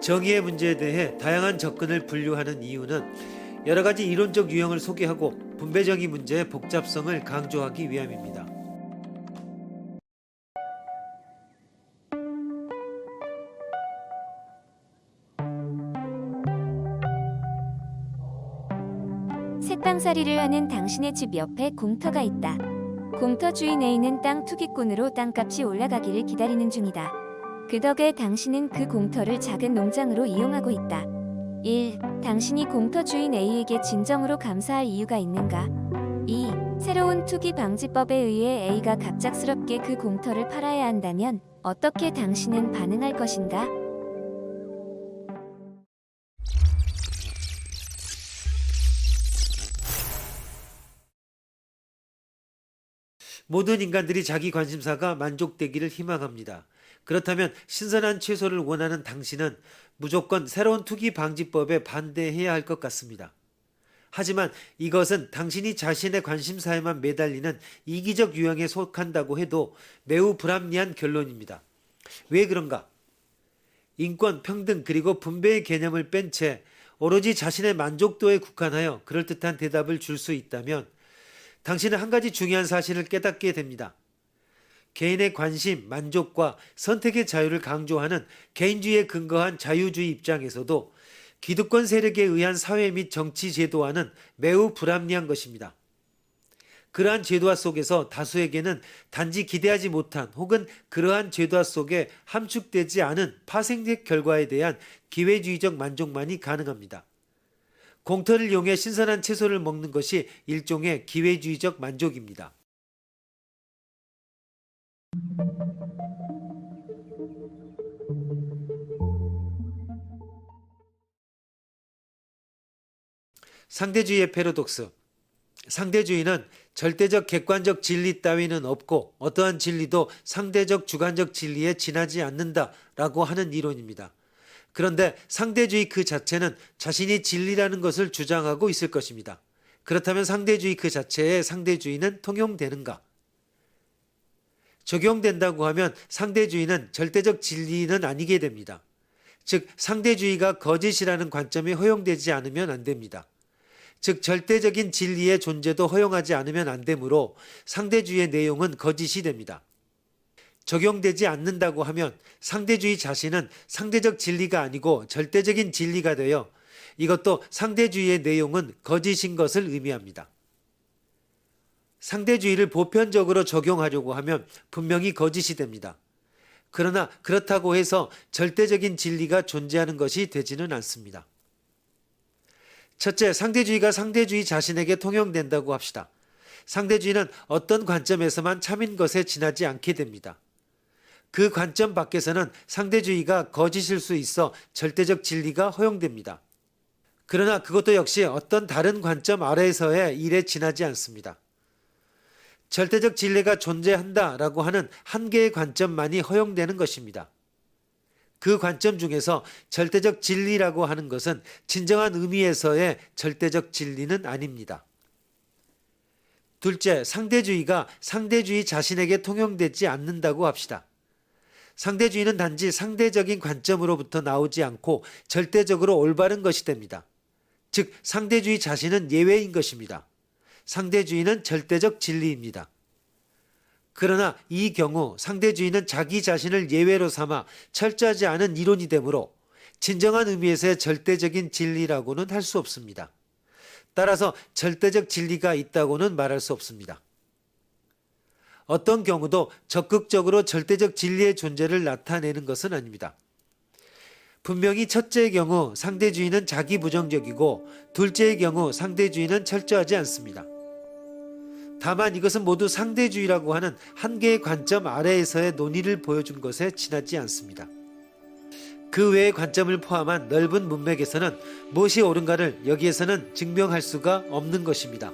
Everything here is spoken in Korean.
정의의 문제에 대해 다양한 접근을 분류하는 이유는 여러 가지 이론적 유형을 소개하고 분배정의 문제의 복잡성을 강조하기 위함입니다. 새땅살이를 하는 당신의 집 옆에 공터가 있다. 공터 주인 A는 땅 투기꾼으로 땅값이 올라가기를 기다리는 중이다. 그 덕에 당신은 그 공터를 작은 농장으로 이용하고 있다. 1. 당신이 공터 주인 A에게 진정으로 감사할 이유가 있는가? 2. 새로운 투기 방지법에 의해 A가 갑작스럽게 그 공터를 팔아야 한다면 어떻게 당신은 반응할 것인가? 모든 인간들이 자기 관심사가 만족되기를 희망합니다. 그렇다면 신선한 채소를 원하는 당신은 무조건 새로운 투기 방지법에 반대해야 할 것 같습니다. 하지만 이것은 당신이 자신의 관심사에만 매달리는 이기적 유형에 속한다고 해도 매우 불합리한 결론입니다. 왜 그런가? 인권, 평등 그리고 분배의 개념을 뺀 채 오로지 자신의 만족도에 국한하여 그럴듯한 대답을 줄 수 있다면 당신은 한 가지 중요한 사실을 깨닫게 됩니다. 개인의 관심, 만족과 선택의 자유를 강조하는 개인주의에 근거한 자유주의 입장에서도 기득권 세력에 의한 사회 및 정치 제도와는 매우 불합리한 것입니다. 그러한 제도화 속에서 다수에게는 단지 기대하지 못한 혹은 그러한 제도화 속에 함축되지 않은 파생적 결과에 대한 기회주의적 만족만이 가능합니다. 공터를 이용해 신선한 채소를 먹는 것이 일종의 기회주의적 만족입니다. 상대주의의 패러독스. 상대주의는 절대적 객관적 진리 따위는 없고 어떠한 진리도 상대적 주관적 진리에 지나지 않는다라고 하는 이론입니다. 그런데 상대주의 그 자체는 자신이 진리라는 것을 주장하고 있을 것입니다. 그렇다면 상대주의 그 자체의 상대주의는 통용되는가? 적용된다고 하면 상대주의는 절대적 진리는 아니게 됩니다. 즉 상대주의가 거짓이라는 관점이 허용되지 않으면 안 됩니다. 즉 절대적인 진리의 존재도 허용하지 않으면 안 되므로 상대주의의 내용은 거짓이 됩니다. 적용되지 않는다고 하면 상대주의 자신은 상대적 진리가 아니고 절대적인 진리가 되어 이것도 상대주의의 내용은 거짓인 것을 의미합니다. 상대주의를 보편적으로 적용하려고 하면 분명히 거짓이 됩니다. 그러나 그렇다고 해서 절대적인 진리가 존재하는 것이 되지는 않습니다. 첫째, 상대주의가 상대주의 자신에게 통용된다고 합시다. 상대주의는 어떤 관점에서만 참인 것에 지나지 않게 됩니다. 그 관점 밖에서는 상대주의가 거짓일 수 있어 절대적 진리가 허용됩니다. 그러나 그것도 역시 어떤 다른 관점 아래에서의 일에 지나지 않습니다. 절대적 진리가 존재한다라고 하는 한 개의 관점만이 허용되는 것입니다. 그 관점 중에서 절대적 진리라고 하는 것은 진정한 의미에서의 절대적 진리는 아닙니다. 둘째, 상대주의가 상대주의 자신에게 통용되지 않는다고 합시다. 상대주의는 단지 상대적인 관점으로부터 나오지 않고 절대적으로 올바른 것이 됩니다. 즉 상대주의 자신은 예외인 것입니다. 상대주의는 절대적 진리입니다. 그러나 이 경우 상대주의는 자기 자신을 예외로 삼아 철저하지 않은 이론이 되므로 진정한 의미에서의 절대적인 진리라고는 할 수 없습니다. 따라서 절대적 진리가 있다고는 말할 수 없습니다. 어떤 경우도 적극적으로 절대적 진리의 존재를 나타내는 것은 아닙니다. 분명히 첫째의 경우 상대주의는 자기 부정적이고 둘째의 경우 상대주의는 철저하지 않습니다. 다만 이것은 모두 상대주의라고 하는 한 개의 관점 아래에서의 논의를 보여준 것에 지나지 않습니다. 그 외의 관점을 포함한 넓은 문맥에서는 무엇이 옳은가를 여기에서는 증명할 수가 없는 것입니다.